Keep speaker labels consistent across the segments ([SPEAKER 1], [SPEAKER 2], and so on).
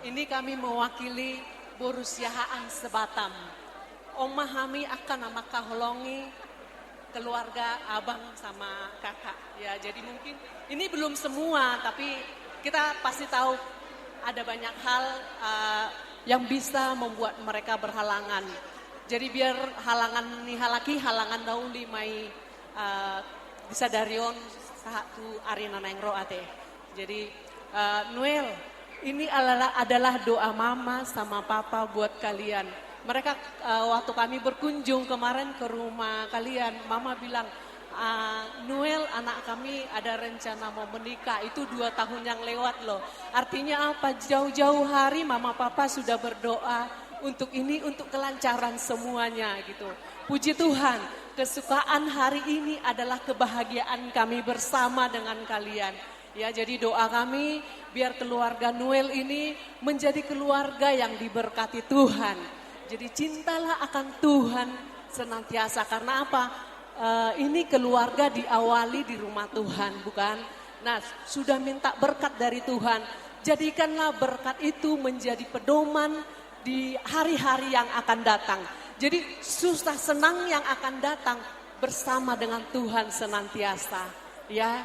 [SPEAKER 1] Ini kami mewakili Borusiahaan Sebatam. Memahami akan nama kaholongi keluarga abang sama kakak. Ya, jadi mungkin ini belum semua, tapi kita pasti tahu ada banyak hal yang bisa membuat mereka berhalangan. Jadi biar halangan nihalaki, halangan dauli mai bisa darion satu arena nengro ate. Jadi Noel, ini adalah doa mama sama papa buat kalian. Mereka waktu kami berkunjung kemarin ke rumah kalian, mama bilang, Noel anak kami ada rencana mau menikah, itu 2 tahun yang lewat loh. Artinya apa? Jauh-jauh hari mama papa sudah berdoa untuk ini, untuk kelancaran semuanya gitu. Puji Tuhan, kesukaan hari ini adalah kebahagiaan kami bersama dengan kalian. Ya, jadi doa kami biar keluarga Noel ini menjadi keluarga yang diberkati Tuhan. Jadi cintalah akan Tuhan senantiasa. Karena apa? Ini keluarga diawali di rumah Tuhan, bukan? Nah, sudah minta berkat dari Tuhan. Jadikanlah berkat itu menjadi pedoman di hari-hari yang akan datang. Jadi susah senang yang akan datang bersama dengan Tuhan senantiasa. Ya,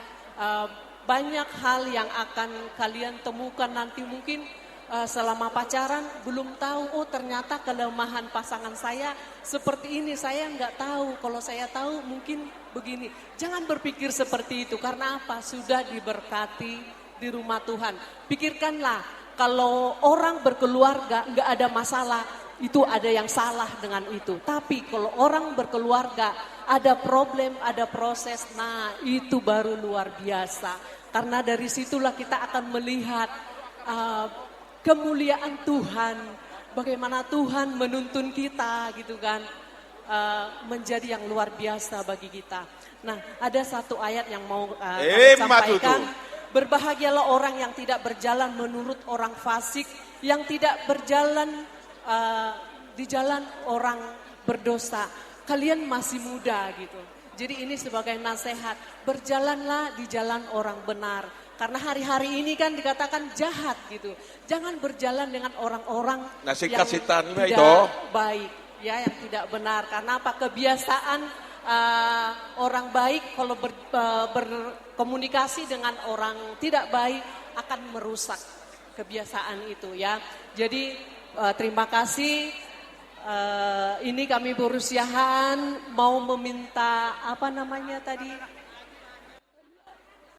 [SPEAKER 1] banyak hal yang akan kalian temukan nanti mungkin. Selama pacaran belum tahu, oh ternyata kelemahan pasangan saya seperti ini, saya nggak tahu, kalau saya tahu mungkin begini. Jangan berpikir seperti itu, karena apa? Sudah diberkati di rumah Tuhan. Pikirkanlah, kalau orang berkeluarga nggak ada masalah, itu ada yang salah dengan itu. Tapi kalau orang berkeluarga ada problem, ada proses, nah itu baru luar biasa. Karena dari situlah kita akan melihat kemuliaan Tuhan, bagaimana Tuhan menuntun kita gitu kan, menjadi yang luar biasa bagi kita. Nah, ada satu ayat yang mau kami sampaikan. Berbahagialah orang yang tidak berjalan menurut orang fasik, yang tidak berjalan di jalan orang berdosa. Kalian masih muda gitu. Jadi ini sebagai nasihat, berjalanlah di jalan orang benar. Karena hari-hari ini kan dikatakan jahat gitu. Jangan berjalan dengan orang-orang yang tidak baik, ya, yang tidak benar. Karena apa? Kebiasaan orang baik kalau berkomunikasi dengan orang tidak baik akan merusak kebiasaan itu, ya. Jadi terima kasih. Ini kami Borusiahaan mau meminta apa namanya tadi?